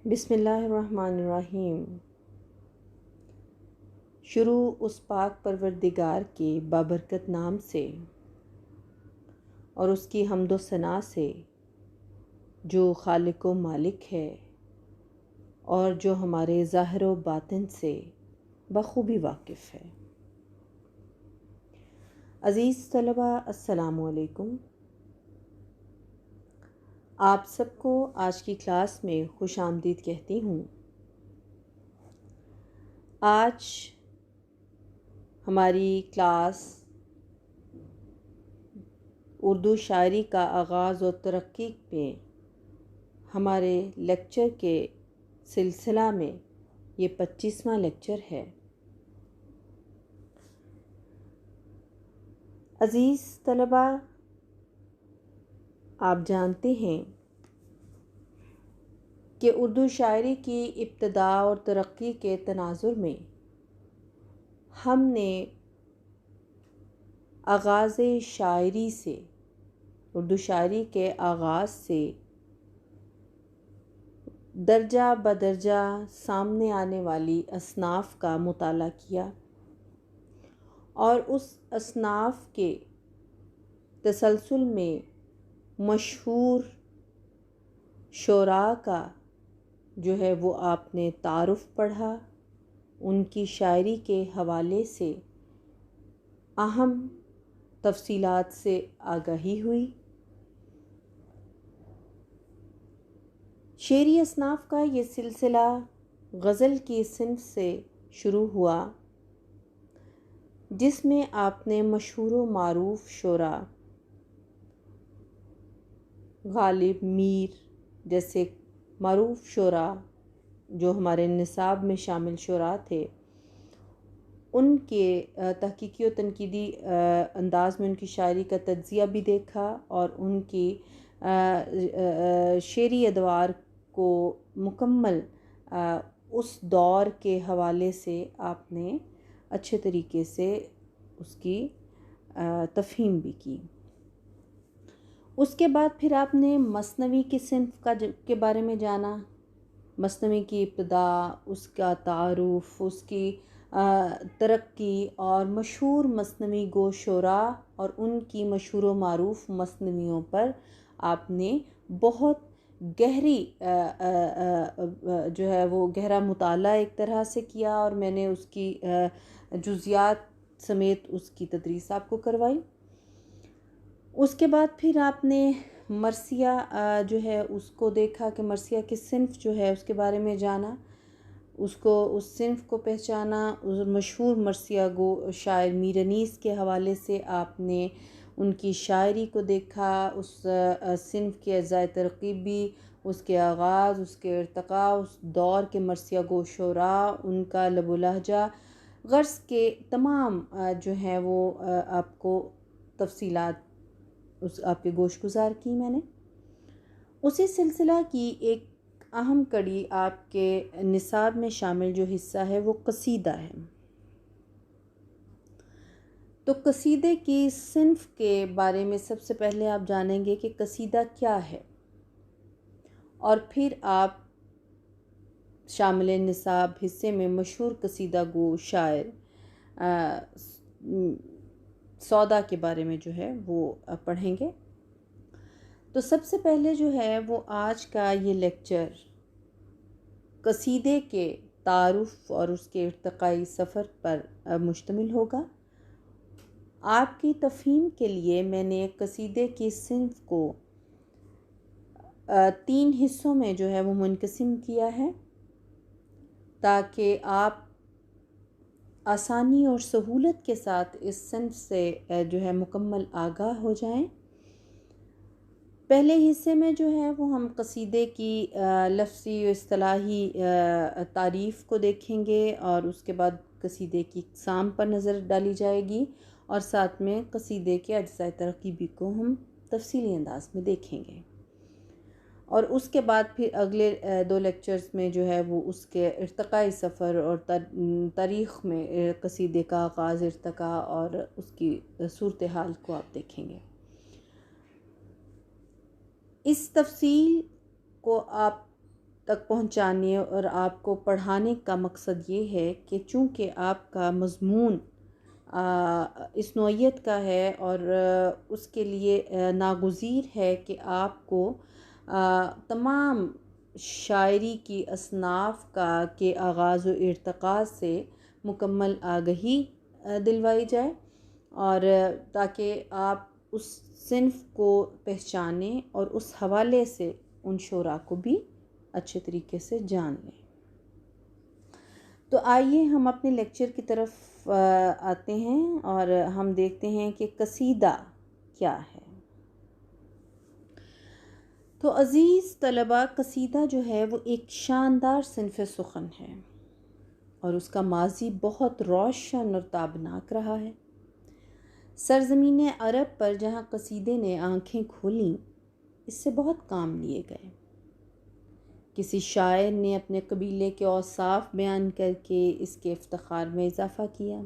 بسم اللہ الرحمن الرحیم۔ شروع اس پاک پروردگار کے بابرکت نام سے اور اس کی حمد و ثنا سے جو خالق و مالک ہے اور جو ہمارے ظاہر و باطن سے بخوبی واقف ہے۔ عزیز طلبہ، السلام علیکم۔ آپ سب کو آج کی کلاس میں خوش آمدید کہتی ہوں۔ آج ہماری کلاس اردو شاعری کا آغاز و ترقی میں ہمارے لیکچر کے سلسلہ میں یہ 25واں لیکچر ہے۔ عزیز طلبہ، آپ جانتے ہیں کہ اردو شاعری کی ابتدا اور ترقی کے تناظر میں ہم نے آغاز شاعری سے، اردو شاعری کے آغاز سے درجہ بدرجہ سامنے آنے والی اصناف کا مطالعہ کیا اور اس اصناف کے تسلسل میں مشہور شعراء کا جو ہے وہ آپ نے تعارف پڑھا، ان کی شاعری کے حوالے سے اہم تفصیلات سے آگاہی ہوئی۔ شعری اصناف کا یہ سلسلہ غزل کی صنف سے شروع ہوا، جس میں آپ نے مشہور و معروف شعراء غالب، میر جیسے معروف شعراء جو ہمارے نصاب میں شامل شعراء تھے، ان کے تحقیقی و تنقیدی انداز میں ان کی شاعری کا تجزیہ بھی دیکھا اور ان کی شعری ادوار کو مکمل اس دور کے حوالے سے آپ نے اچھے طریقے سے اس کی تفہیم بھی کی۔ اس کے بعد پھر آپ نے مثنوی کی صنف کے بارے میں جانا، مثنوی کی ابتدا، اس کا تعارف، اس کی ترقی اور مشہور مثنوی گو شعراء اور ان کی مشہور و معروف مثنویوں پر آپ نے بہت گہری جو ہے وہ گہرا مطالعہ ایک طرح سے کیا، اور میں نے اس کی جزیات سمیت اس کی تدریس آپ کو کروائی۔ اس کے بعد پھر آپ نے مرثیہ جو ہے اس کو دیکھا کہ مرثیہ کی صنف جو ہے اس کے بارے میں جانا، اس صنف کو پہچانا۔ اس مشہور مرثیہ گو شاعر میر انیس کے حوالے سے آپ نے ان کی شاعری کو دیکھا، اس صنف کے اجزائے ترکیبی، اس کے آغاز، اس کے ارتقاء، اس دور کے مرثیہ گو شعراء، ان کا لب و لہجہ غرض کے تمام جو ہیں وہ آپ کو تفصیلات آپ کے گوش گزار کی میں نے۔ اسی سلسلہ کی ایک اہم کڑی آپ کے نصاب میں شامل جو حصہ ہے وہ قصیدہ ہے۔ تو قصیدے کی صنف کے بارے میں سب سے پہلے آپ جانیں گے کہ قصیدہ کیا ہے، اور پھر آپ شامل نصاب حصے میں مشہور قصیدہ گو شاعر سودا کے بارے میں جو ہے وہ پڑھیں گے۔ تو سب سے پہلے جو ہے وہ آج کا یہ لیکچر قصیدے کے تعارف اور اس کے ارتقائی سفر پر مشتمل ہوگا۔ آپ کی تفہیم کے لیے میں نے قصیدے کی صنف کو 3 حصوں میں جو ہے وہ منقسم کیا ہے، تاکہ آپ آسانی اور سہولت کے ساتھ اس صنف سے جو ہے مکمل آگاہ ہو جائیں۔ پہلے حصے میں جو ہے وہ ہم قصیدے کی لفظی و اصطلاحی تعریف کو دیکھیں گے، اور اس کے بعد قصیدے کی اقسام پر نظر ڈالی جائے گی، اور ساتھ میں قصیدے کے اجزاء ترکیبی کو ہم تفصیلی انداز میں دیکھیں گے۔ اور اس کے بعد پھر اگلے 2 لیکچرز میں جو ہے وہ اس کے ارتقائی سفر اور تاریخ میں قصیدے کا آغاز، ارتقاء اور اس کی صورتحال کو آپ دیکھیں گے۔ اس تفصیل کو آپ تک پہنچانے اور آپ کو پڑھانے کا مقصد یہ ہے کہ چونکہ آپ کا مضمون اس نوعیت کا ہے اور اس کے لیے ناگزیر ہے کہ آپ کو تمام شاعری کی اصناف کے آغاز و ارتقاء سے مکمل آگہی دلوائی جائے، اور تاکہ آپ اس صنف کو پہچانیں اور اس حوالے سے ان شعراء کو بھی اچھے طریقے سے جان لیں۔ تو آئیے ہم اپنے لیکچر کی طرف آتے ہیں اور ہم دیکھتے ہیں کہ قصیدہ کیا ہے۔ تو عزیز طلباء، قصیدہ جو ہے وہ ایک شاندار صنف سخن ہے اور اس کا ماضی بہت روشن اور تابناک رہا ہے۔ سرزمین عرب پر جہاں قصیدے نے آنکھیں کھولیں، اس سے بہت کام لیے گئے۔ کسی شاعر نے اپنے قبیلے کے اوصاف بیان کر کے اس کے افتخار میں اضافہ کیا،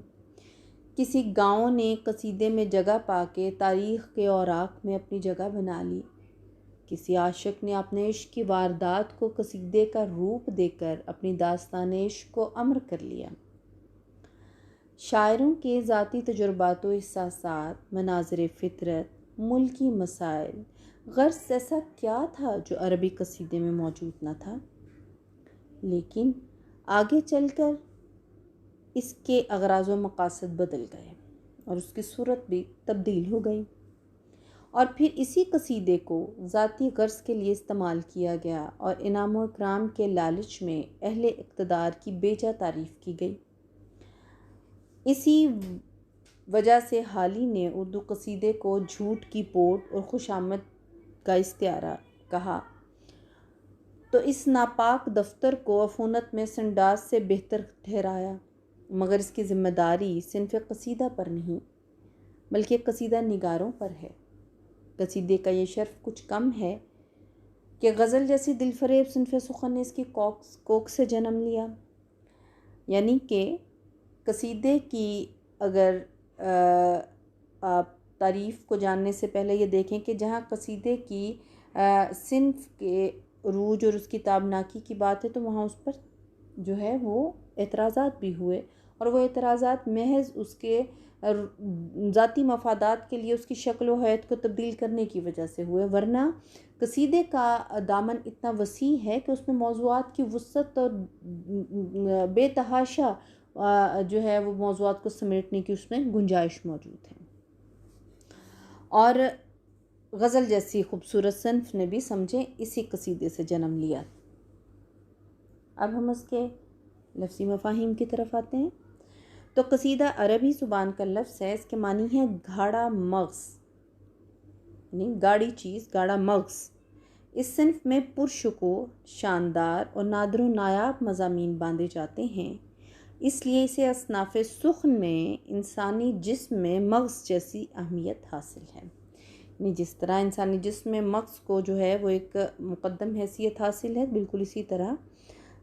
کسی گاؤں نے قصیدے میں جگہ پا کے تاریخ کے اوراق میں اپنی جگہ بنا لی، کسی عاشق نے اپنے عشق کی واردات کو قصیدے کا روپ دے کر اپنی داستان عشق کو امر کر لیا۔ شاعروں کے ذاتی تجربات و احساسات، مناظر فطرت، ملکی مسائل، غرض ایسا کیا تھا جو عربی قصیدے میں موجود نہ تھا؟ لیکن آگے چل کر اس کے اغراض و مقاصد بدل گئے اور اس کی صورت بھی تبدیل ہو گئی، اور پھر اسی قصیدے کو ذاتی غرض کے لیے استعمال کیا گیا اور انعام و اکرام کے لالچ میں اہل اقتدار کی بیجا تعریف کی گئی۔ اسی وجہ سے حالی نے اردو قصیدے کو جھوٹ کی پوٹ اور خوشامد کا استعارہ کہا، تو اس ناپاک دفتر کو عفونت میں سنڈاس سے بہتر ٹھہرایا، مگر اس کی ذمہ داری صنف قصیدہ پر نہیں بلکہ قصیدہ نگاروں پر ہے۔ قصیدے کا یہ شرف کچھ کم ہے کہ غزل جیسی دل فریب صنف سخن نے اس کی کوکھ سے جنم لیا، یعنی کہ قصیدے کی اگر آپ تعریف کو جاننے سے پہلے یہ دیکھیں کہ جہاں قصیدے کی صنف کے عروج اور اس کی تابناکی کی بات ہے تو وہاں اس پر جو ہے وہ اعتراضات بھی ہوئے، اور وہ اعتراضات محض اس کے ذاتی مفادات کے لیے اس کی شکل و حیت کو تبدیل کرنے کی وجہ سے ہوئے، ورنہ قصیدے کا دامن اتنا وسیع ہے کہ اس میں موضوعات کی وسعت اور بے تحاشا جو ہے وہ موضوعات کو سمیٹنے کی اس میں گنجائش موجود ہے، اور غزل جیسی خوبصورت صنف نے بھی سمجھے اسی قصیدے سے جنم لیا۔ اب ہم اس کے لفظی مفاہیم کی طرف آتے ہیں۔ تو قصیدہ عربی زبان کا لفظ ہے، اس کے معنی ہے گاڑھا مغز، یعنی گاڑی چیز، گاڑھا مغز۔ اس صنف میں پرشکوہ، شاندار اور نادر و نایاب مضامین باندھے جاتے ہیں، اس لیے اسے اصناف سخن میں انسانی جسم میں مغز جیسی اہمیت حاصل ہے۔ یعنی جس طرح انسانی جسم میں مغز کو جو ہے وہ ایک مقدم حیثیت حاصل ہے، بالکل اسی طرح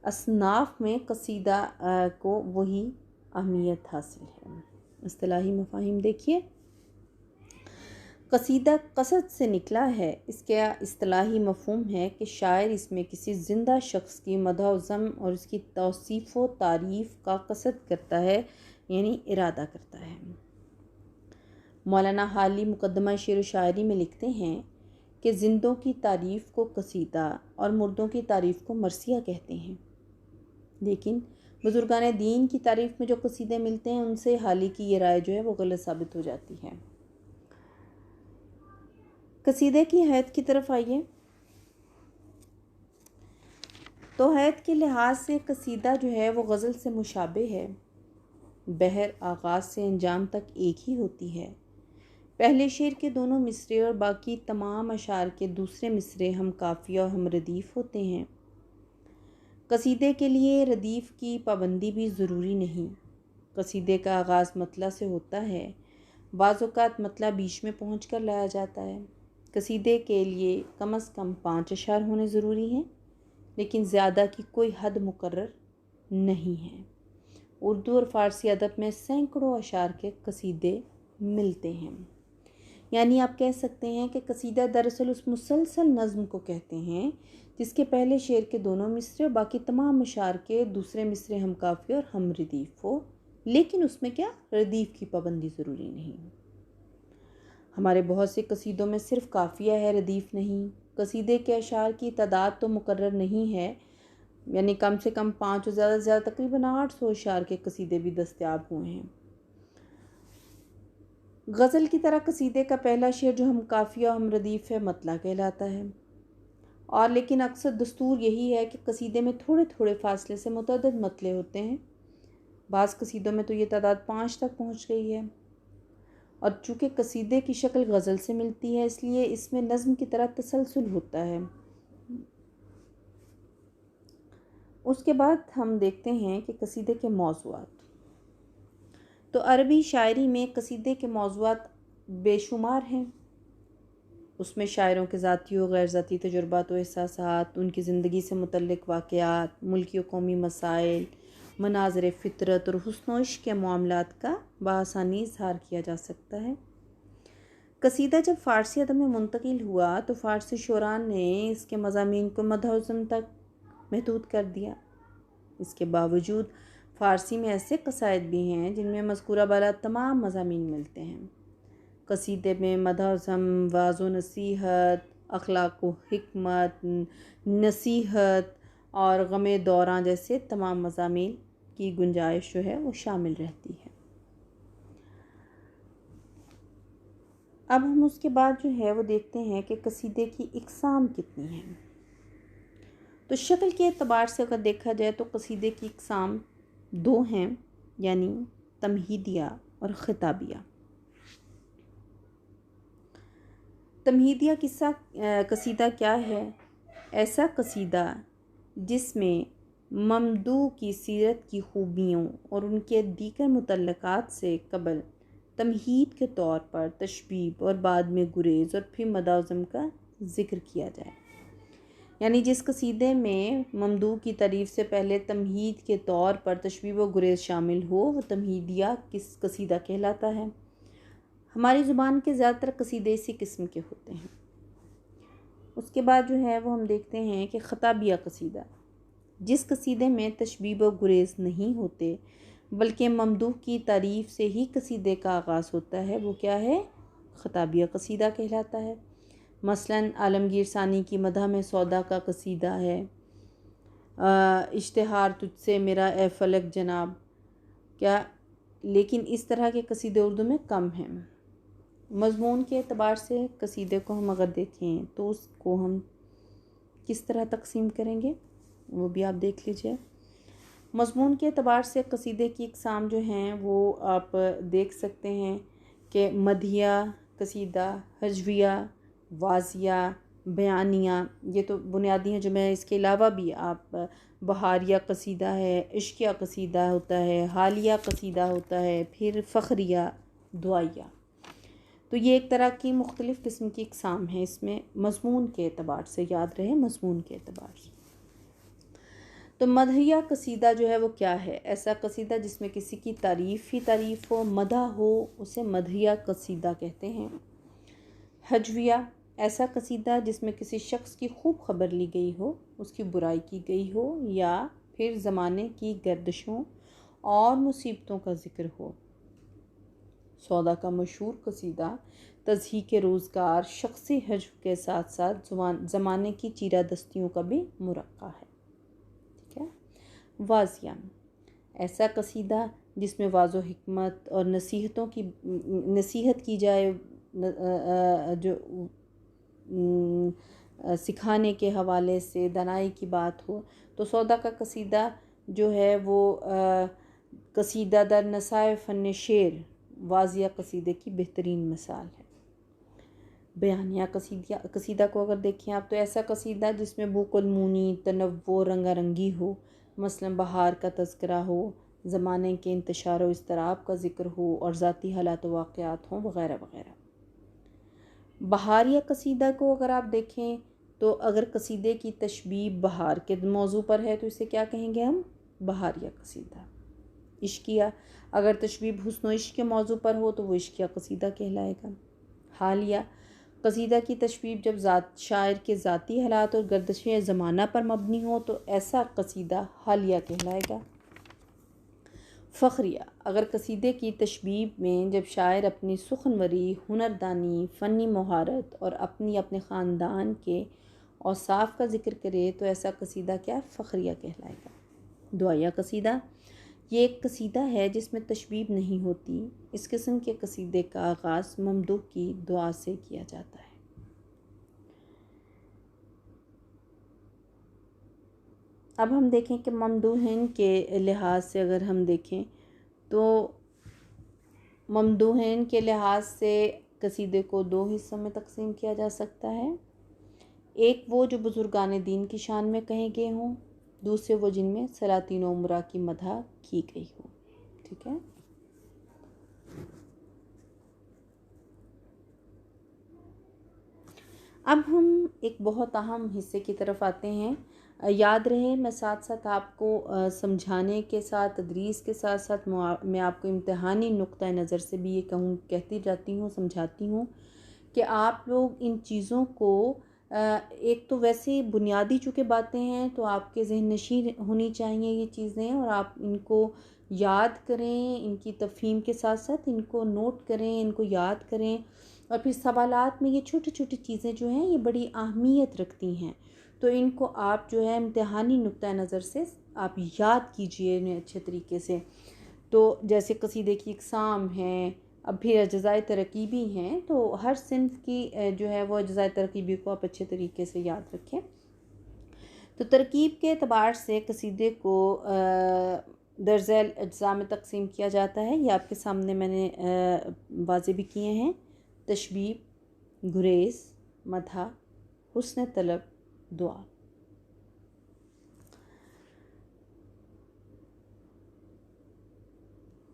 اصناف میں قصیدہ کو وہی اہمیت حاصل ہے۔ اصطلاحی مفاہیم دیکھیے۔ قصیدہ قصد سے نکلا ہے، اس کا اصطلاحی مفہوم ہے کہ شاعر اس میں کسی زندہ شخص کی مدح و ذم اور اس کی توصیف و تعریف کا قصد کرتا ہے، یعنی ارادہ کرتا ہے۔ مولانا حالی مقدمہ شعر و شاعری میں لکھتے ہیں کہ زندوں کی تعریف کو قصیدہ اور مردوں کی تعریف کو مرثیہ کہتے ہیں، لیکن بزرگان دین کی تعریف میں جو قصیدے ملتے ہیں ان سے حالی کی یہ رائے جو ہے وہ غلط ثابت ہو جاتی ہے۔ قصیدے کی حیت کی طرف آئیے۔ تو حیت کے لحاظ سے قصیدہ جو ہے وہ غزل سے مشابہ ہے، بہر آغاز سے انجام تک ایک ہی ہوتی ہے۔ پہلے شعر کے دونوں مصرے اور باقی تمام اشعار کے دوسرے مصرے ہم قافیہ اور ہم ردیف ہوتے ہیں۔ قصیدے کے لیے ردیف کی پابندی بھی ضروری نہیں۔ قصیدے کا آغاز مطلع سے ہوتا ہے، بعض اوقات مطلع بیچ میں پہنچ کر لایا جاتا ہے۔ قصیدے کے لیے کم از کم 5 اشعار ہونے ضروری ہیں، لیکن زیادہ کی کوئی حد مقرر نہیں ہے۔ اردو اور فارسی ادب میں سینکڑوں اشعار کے قصیدے ملتے ہیں، یعنی آپ کہہ سکتے ہیں کہ قصیدہ دراصل اس مسلسل نظم کو کہتے ہیں جس کے پہلے شعر کے دونوں مصرے اور باقی تمام اشعار کے دوسرے مصرے ہم قافیہ اور ہم ردیف ہو، لیکن اس میں کیا ردیف کی پابندی ضروری نہیں۔ ہمارے بہت سے قصیدوں میں صرف قافیہ ہے، ردیف نہیں۔ قصیدے کے اشعار کی تعداد تو مقرر نہیں ہے، یعنی کم سے کم 5 اور زیادہ سے زیادہ تقریباً 800 اشعار کے قصیدے بھی دستیاب ہوئے ہیں۔ غزل کی طرح قصیدے کا پہلا شعر جو ہم قافیہ و ہم ردیف ہے، مطلع کہلاتا ہے، اور لیکن اکثر دستور یہی ہے کہ قصیدے میں تھوڑے تھوڑے فاصلے سے متعدد مطلع ہوتے ہیں۔ بعض قصیدوں میں تو یہ تعداد 5 تک پہنچ گئی ہے، اور چونکہ قصیدے کی شکل غزل سے ملتی ہے اس لیے اس میں نظم کی طرح تسلسل ہوتا ہے۔ اس کے بعد ہم دیکھتے ہیں کہ قصیدے کے موضوعات۔ تو عربی شاعری میں قصیدے کے موضوعات بے شمار ہیں۔ اس میں شاعروں کے ذاتی و غیر ذاتی تجربات و احساسات، ان کی زندگی سے متعلق واقعات، ملکی و قومی مسائل، مناظر فطرت اور حسن و عشق کے معاملات کا بآسانی اظہار کیا جا سکتا ہے۔ قصیدہ جب فارسی ادب میں منتقل ہوا تو فارسی شعراء نے اس کے مضامین کو مدح و ذم تک محدود کر دیا۔ اس کے باوجود فارسی میں ایسے قصائد بھی ہیں جن میں مذکورہ بالا تمام مضامین ملتے ہیں۔ قصیدے میں مدح و ذم، وعظ و نصیحت، اخلاق و حکمت، نصیحت اور غم دوراں جیسے تمام مضامین کی گنجائش جو ہے وہ شامل رہتی ہے۔ اب ہم اس کے بعد جو ہے وہ دیکھتے ہیں کہ قصیدے کی اقسام کتنی ہیں۔ تو شکل کے اعتبار سے اگر دیکھا جائے تو قصیدے کی اقسام 2 ہیں، یعنی تمہیدیہ اور خطابیہ۔ تمہیدیہ قصیدہ کیا ہے؟ ایسا قصیدہ جس میں ممدوح کی سیرت کی خوبیوں اور ان کے دیگر متعلقات سے قبل تمہید کے طور پر تشبیب اور بعد میں گریز اور پھر مدح و ذم کا ذکر کیا جائے۔ یعنی جس قصیدے میں ممدوح کی تعریف سے پہلے تمہید کے طور پر تشبیب و گریز شامل ہو وہ تمہیدیہ قصیدہ کہلاتا ہے۔ ہماری زبان کے زیادہ تر قصیدے اسی قسم کے ہوتے ہیں۔ اس کے بعد جو ہے وہ ہم دیکھتے ہیں کہ خطابیہ قصیدہ، جس قصیدے میں تشبیب و گریز نہیں ہوتے بلکہ ممدوح کی تعریف سے ہی قصیدے کا آغاز ہوتا ہے، وہ کیا ہے؟ خطابیہ قصیدہ کہلاتا ہے۔ مثلاً عالمگیر ثانی کی مدح میں سودا کا قصیدہ ہے، اشتہار تجھ سے میرا اے فلک جناب، کیا لیکن اس طرح کے قصیدے اردو میں کم ہیں۔ مضمون کے اعتبار سے قصیدے کو ہم اگر دیکھیں تو اس کو ہم کس طرح تقسیم کریں گے وہ بھی آپ دیکھ لیجئے۔ مضمون کے اعتبار سے قصیدے کی اقسام جو ہیں وہ آپ دیکھ سکتے ہیں کہ مدحیہ قصیدہ، ہجویہ، واضیہ، بیانیہ، یہ تو بنیادی ہیں جو میں اس کے علاوہ بھی آپ بہاریہ قصیدہ ہے، عشقیہ قصیدہ ہوتا ہے، حالیہ قصیدہ ہوتا ہے، پھر فخریہ، دعائیہ۔ تو یہ ایک طرح کی مختلف قسم کی اقسام ہیں اس میں مضمون کے اعتبار سے، یاد رہے مضمون کے اعتبار سے۔ تو مدحیہ قصیدہ جو ہے وہ کیا ہے؟ ایسا قصیدہ جس میں کسی کی تعریف ہی تعریف ہو، مدح ہو، اسے مدحیہ قصیدہ کہتے ہیں۔ ہجویہ، ایسا قصیدہ جس میں کسی شخص کی خوب خبر لی گئی ہو، اس کی برائی کی گئی ہو یا پھر زمانے کی گردشوں اور مصیبتوں کا ذکر ہو۔ سودا کا مشہور قصیدہ تضحیک روزگار، شخصی حجو کے ساتھ ساتھ زمانے کی چیرہ دستیوں کا بھی مرقع ہے۔ ٹھیک ہے۔ واضیہ، ایسا قصیدہ جس میں واضح و حکمت اور نصیحت کی جائے، جو سکھانے کے حوالے سے دانائی کی بات ہو، تو سودا کا قصیدہ جو ہے وہ قصیدہ در نصائح فن شعر واضیہ قصیدے کی بہترین مثال ہے۔ بیانیہ قصیدہ کو اگر دیکھیں آپ تو ایسا قصیدہ جس میں بوق المونی، تنوع، رنگا رنگی ہو، مثلا بہار کا تذکرہ ہو، زمانے کے انتشار و اضطراب کا ذکر ہو اور ذاتی حالات و واقعات ہوں وغیرہ وغیرہ۔ بہاریہ قصیدہ کو اگر آپ دیکھیں تو اگر قصیدے کی تشبیب بہار کے موضوع پر ہے تو اسے کیا کہیں گے ہم؟ بہاریہ قصیدہ۔ عشقیہ، اگر تشبیب حسن و عشق کے موضوع پر ہو تو وہ عشقیہ قصیدہ کہلائے گا۔ حالیہ، قصیدہ کی تشبیب جب شاعر کے ذاتی حالات اور گردش زمانہ پر مبنی ہو تو ایسا قصیدہ حالیہ کہلائے گا۔ فخریہ، اگر قصیدے کی تشبیب میں جب شاعر اپنی سخنوری، ہنردانی، فنی مہارت اور اپنے خاندان کے اوصاف کا ذکر کرے تو ایسا قصیدہ کیا فخریہ کہلائے گا۔ دعائیہ قصیدہ، یہ ایک قصیدہ ہے جس میں تشبیب نہیں ہوتی۔ اس قسم کے قصیدے کا آغاز ممدوح کی دعا سے کیا جاتا ہے۔ اب ہم دیکھیں کہ ممدوحین کے لحاظ سے اگر ہم دیکھیں تو ممدوحین کے لحاظ سے قصیدے کو دو حصوں میں تقسیم کیا جا سکتا ہے۔ ایک وہ جو بزرگان دین کی شان میں کہے گئے ہوں، دوسرے وہ جن میں سلاطین و امراء کی مدح کی گئی ہو۔ ٹھیک ہے۔ اب ہم ایک بہت اہم حصے کی طرف آتے ہیں۔ یاد رہے میں ساتھ ساتھ آپ کو سمجھانے کے ساتھ، تدریس کے ساتھ ساتھ میں آپ کو امتحانی نقطہ نظر سے بھی یہ کہتی جاتی ہوں، سمجھاتی ہوں کہ آپ لوگ ان چیزوں کو ایک تو ویسے بنیادی چونکہ باتیں ہیں تو آپ کے ذہن نشین ہونی چاہیے یہ چیزیں، اور آپ ان کو یاد کریں، ان کی تفہیم کے ساتھ ساتھ ان کو نوٹ کریں، ان کو یاد کریں، اور پھر سوالات میں یہ چھوٹی چھوٹی چیزیں جو ہیں یہ بڑی اہمیت رکھتی ہیں، تو ان کو آپ جو ہے امتحانی نقطہ نظر سے آپ یاد کیجئے انہیں اچھے طریقے سے۔ تو جیسے قصیدے کی اقسام ہیں، اب پھر اجزائے ترکیبی ہیں، تو ہر صنف کی جو ہے وہ اجزائے ترکیبی کو آپ اچھے طریقے سے یاد رکھیں۔ تو ترکیب کے اعتبار سے قصیدے کو درذیل اجزاء میں تقسیم کیا جاتا ہے، یہ آپ کے سامنے میں نے واضح بھی کیے ہیں۔ تشبیب، گریز، مدح، حسن طلب، دعا۔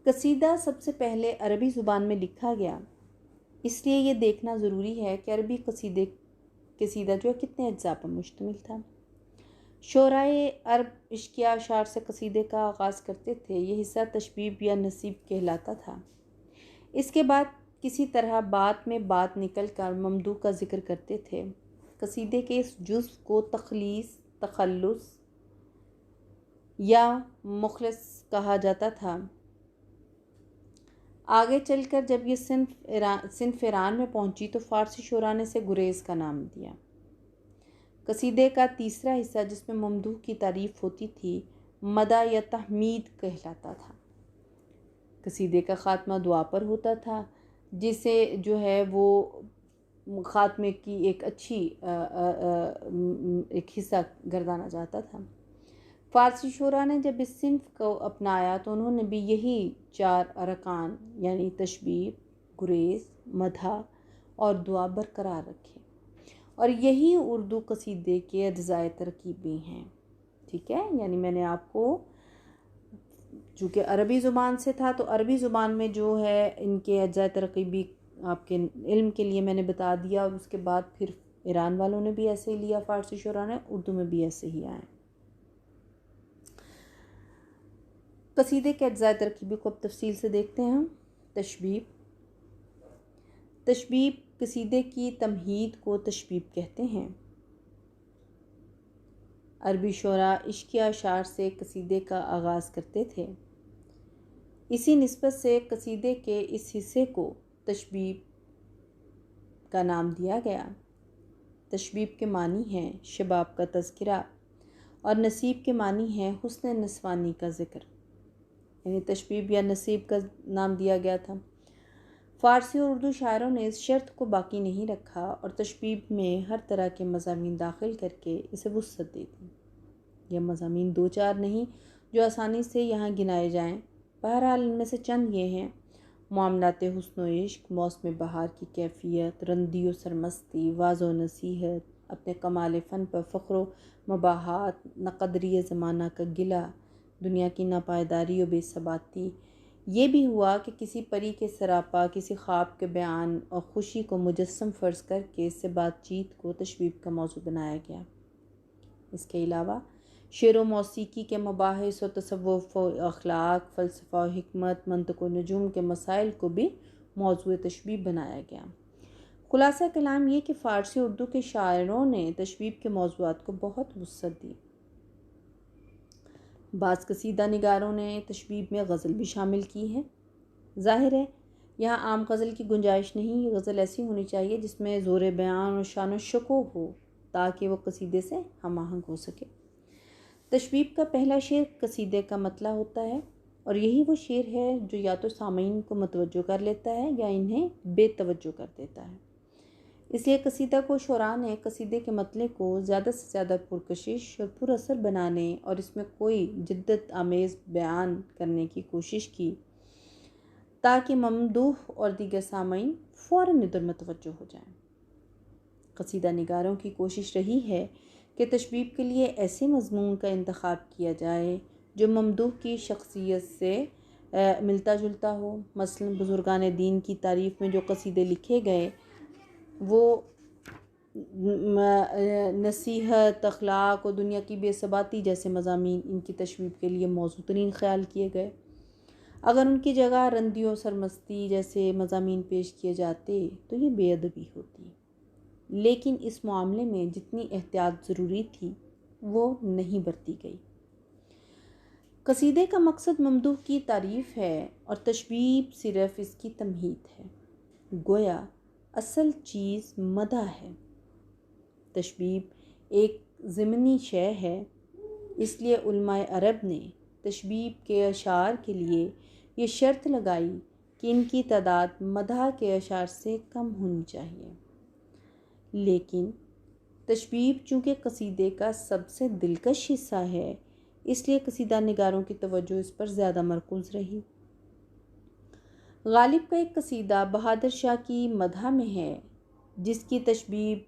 قصیدہ سب سے پہلے عربی زبان میں لکھا گیا، اس لیے یہ دیکھنا ضروری ہے کہ عربی قصیدہ جو کتنے اجزاء پر مشتمل تھا۔ شعرائے عرب عشقیہ اشعار سے قصیدے کا آغاز کرتے تھے، یہ حصہ تشبیب یا نصیب کہلاتا تھا۔ اس کے بعد کسی طرح بات میں بات نکل کر ممدوح کا ذکر کرتے تھے۔ قصیدے کے اس جزء کو تخلیص، تخلص یا مخلص کہا جاتا تھا۔ آگے چل کر جب یہ صنف ایران میں پہنچی تو فارسی شعراء نے اسے گریز کا نام دیا۔ قصیدے کا تیسرا حصہ جس میں ممدوح کی تعریف ہوتی تھی، مدح یا تحمید کہلاتا تھا۔ قصیدے کا خاتمہ دعا پر ہوتا تھا، جسے جو ہے وہ خاتمے کی ایک اچھی ایک حصہ گردانا جاتا تھا۔ فارسی شعراء نے جب اس صنف کو اپنایا تو انہوں نے بھی یہی 4 ارکان یعنی تشبیب، گریز، مدح اور دعا برقرار رکھے، اور یہی اردو قصیدے کے اجزائے ترکیبی ہیں۔ ٹھیک ہے، یعنی میں نے آپ کو چونکہ عربی زبان سے تھا تو عربی زبان میں جو ہے ان کے اجزائے ترکیبی آپ کے علم کے لیے میں نے بتا دیا، اور اس کے بعد پھر ایران والوں نے بھی ایسے ہی لیا، فارسی شعراء نے، اردو میں بھی ایسے ہی آئے۔ قصیدے کے اجزائے ترکیبی کو اب تفصیل سے دیکھتے ہیں ہم۔ تشبیب قصیدے کی تمہید کو تشبیب کہتے ہیں۔ عربی شعراء عشقیہ اشعار سے قصیدے کا آغاز کرتے تھے، اسی نسبت سے قصیدے کے اس حصے کو تشبیب کا نام دیا گیا۔ تشبیب کے معنی ہیں شباب کا تذکرہ، اور نصیب کے معنی ہے حسن نسوانی کا ذکر، یعنی تشبیب یا نصیب کا نام دیا گیا تھا۔ فارسی اور اردو شاعروں نے اس شرط کو باقی نہیں رکھا اور تشبیب میں ہر طرح کے مضامین داخل کر کے اسے وسعت دے دی۔ یہ مضامین 2-4 نہیں جو آسانی سے یہاں گنائے جائیں، بہرحال ان میں سے چند یہ ہیں: معاملات حسن و عشق، موسم بہار کی کیفیت، رندی و سرمستی، واعظ و نصیحت، اپنے کمال فن پر فخر و مباحات، ناقدری زمانہ کا گلہ، دنیا کی ناپائیداری و بے ثباتی۔ یہ بھی ہوا کہ کسی پری کے سراپا، کسی خواب کے بیان اور خوشی کو مجسم فرض کر کے اس سے بات چیت کو تشبیب کا موضوع بنایا گیا۔ اس کے علاوہ شعر و موسیقی کے مباحث و تصوف و اخلاق، فلسفہ و حکمت، منطق و نجوم کے مسائل کو بھی موضوع تشبیب بنایا گیا۔ خلاصہ کلام یہ کہ فارسی اردو کے شاعروں نے تشبیب کے موضوعات کو بہت وسعت دی۔ بعض قصیدہ نگاروں نے تشبیب میں غزل بھی شامل کی ہے۔ ظاہر ہے یہاں عام غزل کی گنجائش نہیں، یہ غزل ایسی ہونی چاہیے جس میں زور بیان اور شان و شکوہ ہو تاکہ وہ قصیدے سے ہم آہنگ ہو سکے۔ تشبیب کا پہلا شعر قصیدے کا مطلع ہوتا ہے، اور یہی وہ شعر ہے جو یا تو سامعین کو متوجہ کر لیتا ہے یا انہیں بے توجہ کر دیتا ہے۔ اس لیے قصیدہ کو شعراء نے قصیدے کے مطلع کو زیادہ سے زیادہ پرکشش اور پر اثر بنانے اور اس میں کوئی جدت آمیز بیان کرنے کی کوشش کی تاکہ ممدوح اور دیگر سامعین فوراً ادھر متوجہ ہو جائیں۔ قصیدہ نگاروں کی کوشش رہی ہے کہ تشبیب کے لیے ایسے مضمون کا انتخاب کیا جائے جو ممدوح کی شخصیت سے ملتا جلتا ہو۔ مثلاً بزرگان دین کی تعریف میں جو قصیدے لکھے گئے وہ نصیحت، اخلاق اور دنیا کی بے ثباتی جیسے مضامین ان کی تشبیب کے لیے موزوں ترین خیال کیے گئے۔ اگر ان کی جگہ رندی و سرمستی جیسے مضامین پیش کیے جاتے تو یہ بے ادبی ہوتی، لیکن اس معاملے میں جتنی احتیاط ضروری تھی وہ نہیں برتی گئی۔ قصیدے کا مقصد ممدوح کی تعریف ہے اور تشبیب صرف اس کی تمہید ہے، گویا اصل چیز مدح ہے۔ تشبیب ایک ضمنی شے ہے، اس لیے علماء عرب نے تشبیب کے اشعار کے لیے یہ شرط لگائی کہ ان کی تعداد مدح کے اشعار سے کم ہونی چاہیے۔ لیکن تشبیب چونکہ قصیدے کا سب سے دلکش حصہ ہے، اس لیے قصیدہ نگاروں کی توجہ اس پر زیادہ مرکوز رہی۔ غالب کا ایک قصیدہ بہادر شاہ کی مدح میں ہے جس کی تشبیب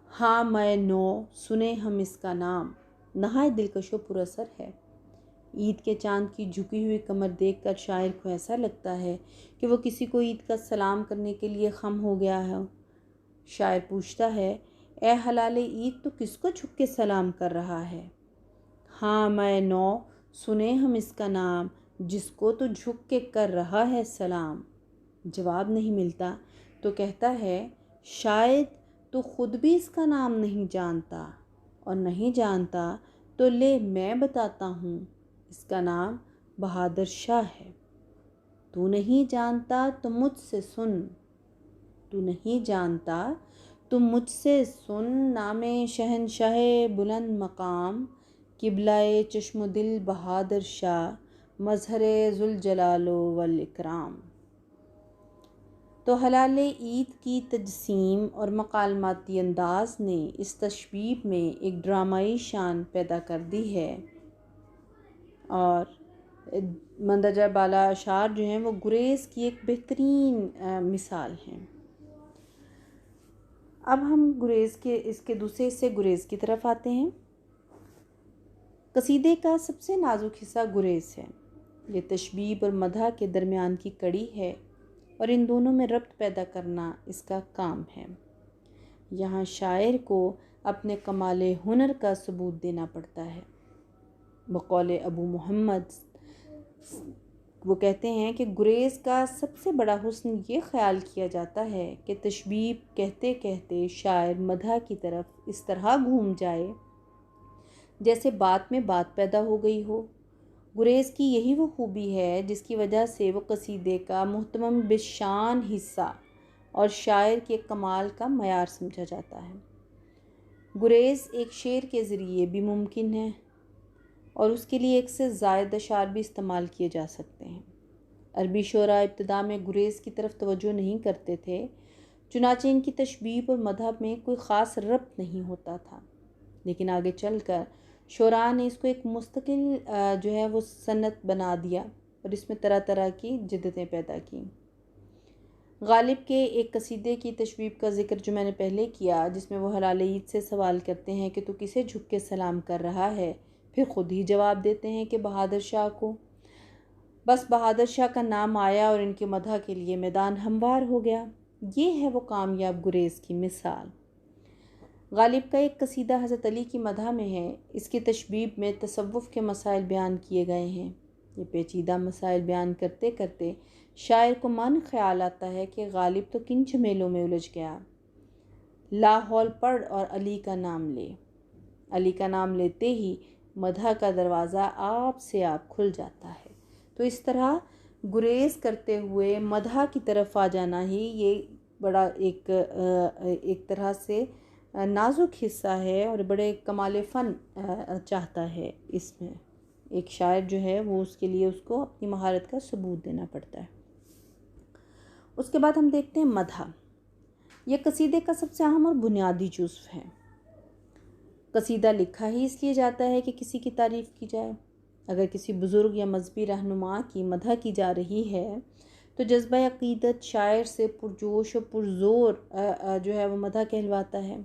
ہاں میں نو سنیں ہم اس کا نام نہایت دلکش و پر اثر ہے۔ عید کے چاند کی جھکی ہوئی کمر دیکھ کر شاعر کو ایسا لگتا ہے کہ وہ کسی کو عید کا سلام کرنے کے لیے خم ہو گیا ہے۔ شاعر پوچھتا ہے، اے حلال عید تو کس کو جھک کے سلام کر رہا ہے؟ ہاں میں نو سنیں ہم اس کا نام جس کو تو جھک کے کر رہا ہے سلام۔ جواب نہیں ملتا تو کہتا ہے، شاید تو خود بھی اس کا نام نہیں جانتا، اور نہیں جانتا تو لے میں بتاتا ہوں، اس کا نام بہادر شاہ ہے۔ تو نہیں جانتا تو مجھ سے سن، تو نہیں جانتا تو مجھ سے سن، نام شہنشاہ بلند مقام قبلہ چشم و دل بہادر شاہ مظہر ذوالجلال والاکرام۔ تو حلال عید کی تجسیم اور مکالماتی انداز نے اس تشبیب میں ایک ڈرامائی شان پیدا کر دی ہے، اور مندرجہ بالا اشعار جو ہیں وہ گریز کی ایک بہترین مثال ہیں۔ اب ہم گریز کے اس کے دوسرے حصے گریز کی طرف آتے ہیں۔ قصیدے کا سب سے نازک حصہ گریز ہے۔ یہ تشبیب اور مدح کے درمیان کی کڑی ہے اور ان دونوں میں ربط پیدا کرنا اس کا کام ہے۔ یہاں شاعر کو اپنے کمال ہنر کا ثبوت دینا پڑتا ہے۔ بقول ابو محمد وہ کہتے ہیں کہ گریز کا سب سے بڑا حسن یہ خیال کیا جاتا ہے کہ تشبیب کہتے کہتے شاعر مدح کی طرف اس طرح گھوم جائے جیسے بات میں بات پیدا ہو گئی ہو۔ گریز کی یہی وہ خوبی ہے جس کی وجہ سے وہ قصیدے کا مہتمم بالشان حصہ اور شاعر کے کمال کا معیار سمجھا جاتا ہے۔ گریز ایک شعر کے ذریعے بھی ممکن ہے اور اس کے لیے ایک سے زائد اشعار بھی استعمال کیے جا سکتے ہیں۔ عربی شعراء ابتدا میں گریز کی طرف توجہ نہیں کرتے تھے، چنانچہ ان کی تشبیب اور مدح میں کوئی خاص ربط نہیں ہوتا تھا، لیکن آگے چل کر شعراء نے اس کو ایک مستقل جو ہے وہ صنعت بنا دیا اور اس میں طرح طرح کی جدتیں پیدا کیں۔ غالب کے ایک قصیدے کی تشبیب کا ذکر جو میں نے پہلے کیا، جس میں وہ حلال عید سے سوال کرتے ہیں کہ تو کسے جھک کے سلام کر رہا ہے، پھر خود ہی جواب دیتے ہیں کہ بہادر شاہ کو۔ بس بہادر شاہ کا نام آیا اور ان کے مدح کے لیے میدان ہموار ہو گیا۔ یہ ہے وہ کامیاب گریز کی مثال۔ غالب کا ایک قصیدہ حضرت علی کی مدح میں ہے۔ اس کی تشبیب میں تصوف کے مسائل بیان کیے گئے ہیں۔ یہ پیچیدہ مسائل بیان کرتے کرتے شاعر کو من خیال آتا ہے کہ غالب تو کن جھمیلوں میں الجھ گیا۔ لاحول پڑھ اور علی کا نام لے۔ علی کا نام لیتے ہی مدح کا دروازہ آپ سے آپ کھل جاتا ہے۔ تو اس طرح گریز کرتے ہوئے مدح کی طرف آ جانا ہی یہ بڑا ایک طرح سے نازک حصہ ہے اور بڑے کمال فن چاہتا ہے۔ اس میں ایک شاعر جو ہے وہ اس کے لیے اس کو اپنی مہارت کا ثبوت دینا پڑتا ہے۔ اس کے بعد ہم دیکھتے ہیں مدح۔ یہ قصیدے کا سب سے اہم اور بنیادی جزو ہے۔ قصیدہ لکھا ہی اس لیے جاتا ہے کہ کسی کی تعریف کی جائے۔ اگر کسی بزرگ یا مذہبی رہنما کی مدح کی جا رہی ہے تو جذبہ عقیدت شاعر سے پرجوش و پرزور جو ہے وہ مدح کہلواتا ہے۔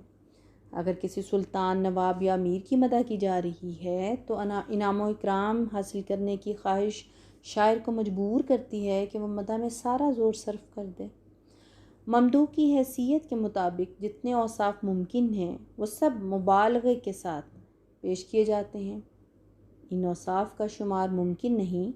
اگر کسی سلطان، نواب یا امیر کی مدح کی جا رہی ہے تو انعام و اکرام حاصل کرنے کی خواہش شاعر کو مجبور کرتی ہے کہ وہ مدح میں سارا زور صرف کر دے۔ ممدوح کی حیثیت کے مطابق جتنے اوصاف ممکن ہیں وہ سب مبالغے کے ساتھ پیش کیے جاتے ہیں۔ ان اوصاف کا شمار ممکن نہیں،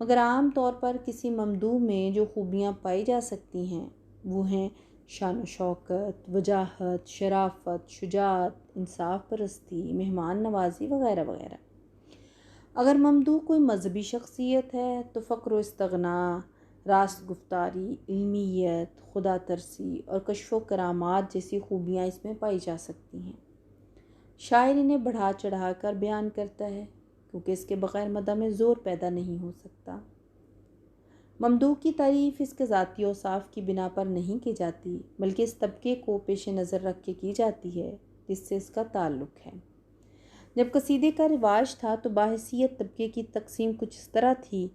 مگر عام طور پر کسی ممدوح میں جو خوبیاں پائی جا سکتی ہیں وہ ہیں شان و شوکت، وجاہت، شرافت، شجاعت، انصاف پرستی، مہمان نوازی وغیرہ وغیرہ۔ اگر ممدوح کوئی مذہبی شخصیت ہے تو فقر و استغنا، راست گفتاری، علمیت، خدا ترسی اور کشف و کرامات جیسی خوبیاں اس میں پائی جا سکتی ہیں۔ شاعر انہیں بڑھا چڑھا کر بیان کرتا ہے کیونکہ اس کے بغیر مدح میں زور پیدا نہیں ہو سکتا۔ ممدوح کی تعریف اس کے ذاتی اوصاف کی بنا پر نہیں کی جاتی بلکہ اس طبقے کو پیش نظر رکھ کے کی جاتی ہے جس سے اس کا تعلق ہے۔ جب قصیدے کا رواج تھا تو باحثیت طبقے کی تقسیم کچھ اس طرح تھی: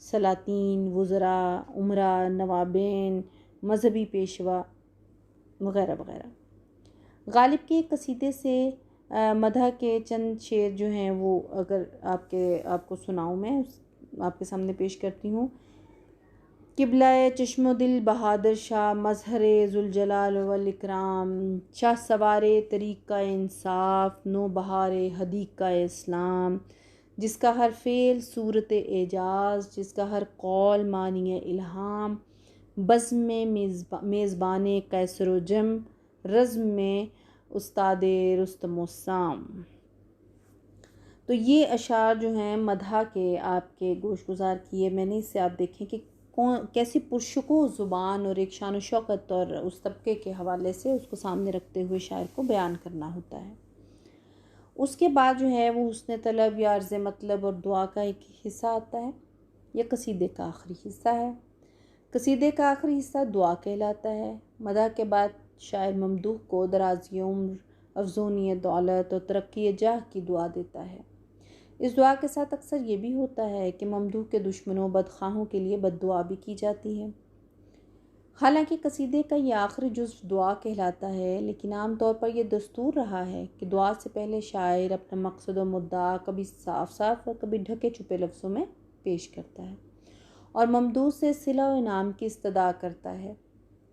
سلاطین، وزراء، امراء، نوابین، مذہبی پیشوا وغیرہ وغیرہ۔ غالب کے قصیدے سے مدح کے چند شعر جو ہیں وہ اگر آپ کو سناؤں میں آپ کے سامنے پیش کرتی ہوں۔ قبلہ چشم و دل بہادر شاہ، مظہر ذوالجلال والاکرام، شاہ سوار طریقہ انصاف، نو بہار حدیقہ اسلام، جس کا ہر فعل صورت اعجاز، جس کا ہر قول معنی الہام، بزم میں میزبان قیصر و جم، رزم میں استاد رستم و سام۔ تو یہ اشعار جو ہیں مدح کے آپ کے گوش گزار کیے میں نے، اس سے آپ دیکھیں کہ کیسی پرشکوہ زبان اور ایک شان و شوکت اور اس طبقے کے حوالے سے اس کو سامنے رکھتے ہوئے شاعر کو بیان کرنا ہوتا ہے۔ اس کے بعد جو ہے وہ حسن طلب یا عرض مطلب اور دعا کا ایک حصہ آتا ہے۔ یہ قصیدے کا آخری حصہ ہے۔ قصیدے کا آخری حصہ دعا کہلاتا ہے۔ مدح کے بعد شاعر ممدوح کو درازی عمر، افزونی دولت اور ترقی جاہ کی دعا دیتا ہے۔ اس دعا کے ساتھ اکثر یہ بھی ہوتا ہے کہ ممدوح کے دشمنوں، بدخواہوں کے لیے بد دعا بھی کی جاتی ہے۔ حالانکہ قصیدے کا یہ آخری جزو دعا کہلاتا ہے، لیکن عام طور پر یہ دستور رہا ہے کہ دعا سے پہلے شاعر اپنا مقصد و مدعا کبھی صاف صاف اور کبھی ڈھکے چھپے لفظوں میں پیش کرتا ہے اور ممدوح سے صلہ و انعام کی استدعا کرتا ہے،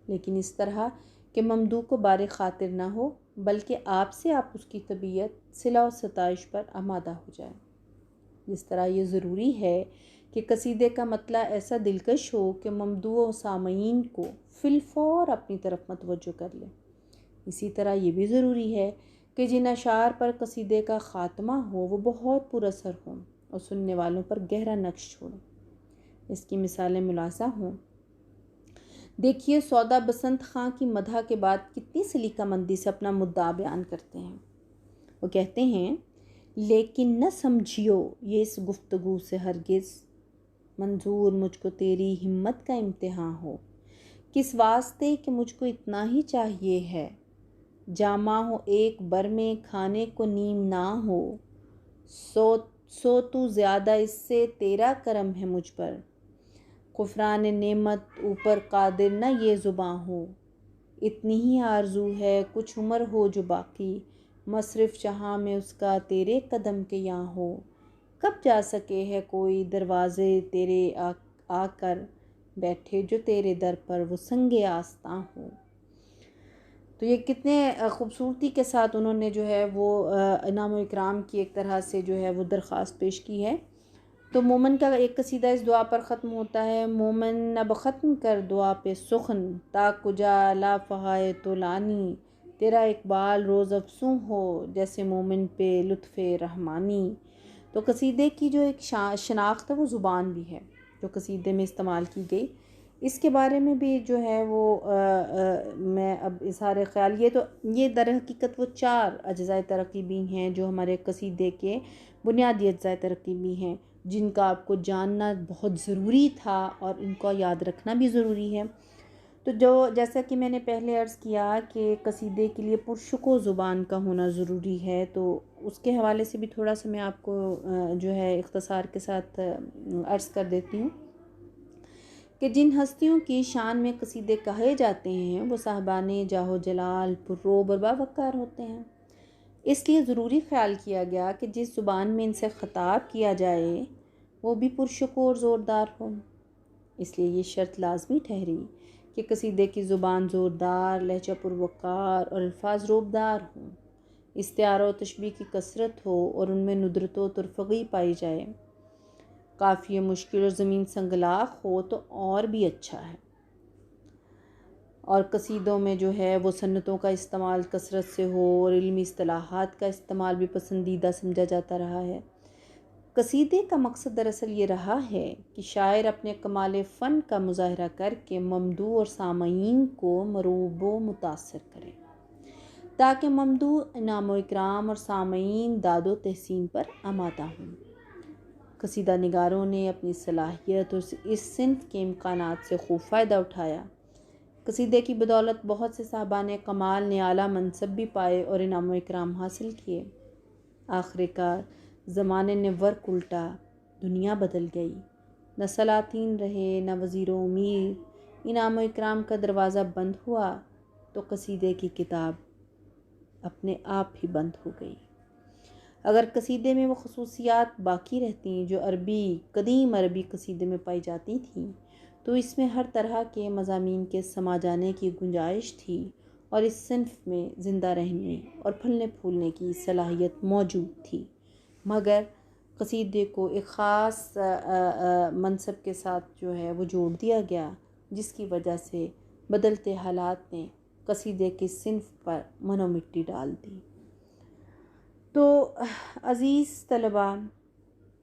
لیکن اس طرح کہ ممدوح کو بار خاطر نہ ہو بلکہ آپ سے آپ اس کی طبیعت صلہ و ستائش پر آمادہ ہو جائے۔ جس طرح یہ ضروری ہے کہ قصیدے کا مطلع ایسا دلکش ہو کہ ممدوح و سامعین کو فی الفور اپنی طرف متوجہ کر لے، اسی طرح یہ بھی ضروری ہے کہ جن اشعار پر قصیدے کا خاتمہ ہو وہ بہت پر اثر ہوں اور سننے والوں پر گہرا نقش چھوڑیں۔ اس کی مثالیں ملاحظہ ہوں۔ دیکھیے سودا بسنت خاں کی مدح کے بعد کتنی سلیقہ مندی سے اپنا مدعا بیان کرتے ہیں۔ وہ کہتے ہیں: لیکن نہ سمجھیو یہ اس گفتگو سے ہرگز، منظور مجھ کو تیری ہمت کا امتحان ہو، کس واسطے کہ مجھ کو اتنا ہی چاہیے ہے، جامع ہو ایک بر میں کھانے کو نیم نہ ہو، سو تو زیادہ اس سے تیرا کرم ہے مجھ پر، غفران نعمت اوپر قادر نہ یہ زباں ہو، اتنی ہی آرزو ہے کچھ عمر ہو جو باقی، مصرف جہاں میں اس کا تیرے قدم کے یاں ہو، کب جا سکے ہے کوئی دروازے تیرے آ کر بیٹھے جو تیرے در پر وہ سنگ آستاں ہو۔ تو یہ کتنے خوبصورتی کے ساتھ انہوں نے جو ہے وہ انعام و اکرام کی ایک طرح سے جو ہے وہ درخواست پیش کی ہے تو مومن کا ایک قصیدہ اس دعا پر ختم ہوتا ہے: مومن اب ختم کر دعا پہ سخن، تا کجا لا فہائے تو لانی، تیرا اقبال روز افسوں ہو جیسے مومن پہ لطف رحمانی۔ تو قصیدے کی جو ایک شناخت ہے وہ زبان بھی ہے جو قصیدے میں استعمال کی گئی، اس کے بارے میں بھی جو ہے وہ میں اب اظہار خیال، یہ در حقیقت وہ 4 اجزائے ترکیبی ہیں جو ہمارے قصیدے کے بنیادی اجزائے ترکیبی ہیں، جن کا آپ کو جاننا بہت ضروری تھا اور ان کو یاد رکھنا بھی ضروری ہے۔ تو جیسا کہ میں نے پہلے عرض کیا کہ قصیدے کے لیے پرشکو زبان کا ہونا ضروری ہے، تو اس کے حوالے سے بھی تھوڑا سا میں آپ کو جو ہے اختصار کے ساتھ عرض کر دیتی ہوں کہ جن ہستیوں کی شان میں قصیدے کہے جاتے ہیں وہ صاحبان جاہ و جلال، پرروب اور باوقار ہوتے ہیں۔ اس لیے ضروری خیال کیا گیا کہ جس زبان میں ان سے خطاب کیا جائے وہ بھی پرشکو اور زوردار ہو۔ اس لیے یہ شرط لازمی ٹھہری کہ قصیدے کی زبان زوردار، لہجہ پروقار اور الفاظ روبدار ہوں، استعارہ و تشبیہ کی کثرت ہو اور ان میں ندرت و ترفگی پائی جائے، قافیہ مشکل اور زمین سنگلاخ ہو تو اور بھی اچھا ہے، اور قصیدوں میں جو ہے وہ سنتوں کا استعمال کثرت سے ہو اور علمی اصطلاحات کا استعمال بھی پسندیدہ سمجھا جاتا رہا ہے۔ قصیدے کا مقصد دراصل یہ رہا ہے کہ شاعر اپنے کمال فن کا مظاہرہ کر کے ممدوح اور سامعین کو مروب و متاثر کرے، تاکہ ممدوح انعام و اکرام اور سامعین داد و تحسین پر آمادہ ہوں۔ قصیدہ نگاروں نے اپنی صلاحیت اور اس صنف کے امکانات سے خوب فائدہ اٹھایا۔ قصیدے کی بدولت بہت سے صاحبان کمال نے اعلیٰ منصب بھی پائے اور انعام و اکرام حاصل کیے۔ آخر کار زمانے نے ورق الٹا، دنیا بدل گئی، نہ سلاطین رہے نہ وزیر و امیر، انعام و اکرام کا دروازہ بند ہوا تو قصیدے کی کتاب اپنے آپ ہی بند ہو گئی۔ اگر قصیدے میں وہ خصوصیات باقی رہتی جو قدیم عربی قصیدے میں پائی جاتی تھیں تو اس میں ہر طرح کے مضامین کے سما جانے کی گنجائش تھی اور اس صنف میں زندہ رہنے اور پھلنے پھولنے کی صلاحیت موجود تھی، مگر قصیدے کو ایک خاص منصب کے ساتھ جو ہے وہ جوڑ دیا گیا، جس کی وجہ سے بدلتے حالات نے قصیدے کی صنف پر من و مٹی ڈال دی۔ تو عزیز طلباء،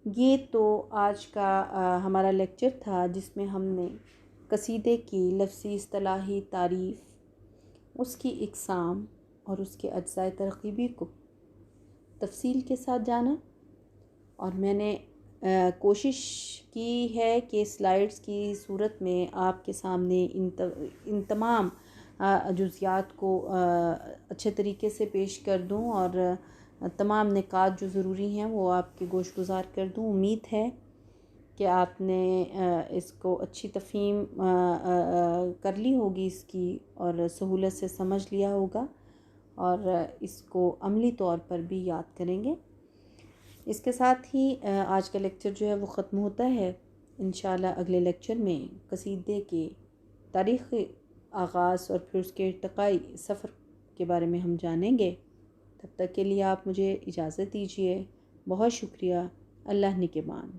یہ تو آج کا ہمارا لیکچر تھا جس میں ہم نے قصیدے کی لفظی اصطلاحی تعریف، اس کی اقسام اور اس کے اجزائے ترکیبی کو تفصیل کے ساتھ جانا، اور میں نے کوشش کی ہے کہ سلائیڈز کی صورت میں آپ کے سامنے ان تمام جزیات کو اچھے طریقے سے پیش کر دوں اور تمام نکات جو ضروری ہیں وہ آپ کے گوش گزار کر دوں۔ امید ہے کہ آپ نے اس کو اچھی تفہیم کر لی ہوگی اس کی، اور سہولت سے سمجھ لیا ہوگا اور اس کو عملی طور پر بھی یاد کریں گے۔ اس کے ساتھ ہی آج کا لیکچر جو ہے وہ ختم ہوتا ہے۔ انشاءاللہ اگلے لیکچر میں قصیدے کے تاریخی آغاز اور پھر اس کے ارتقائی سفر کے بارے میں ہم جانیں گے۔ تب تک کے لیے آپ مجھے اجازت دیجیے۔ بہت شکریہ۔ اللہ نگہبان۔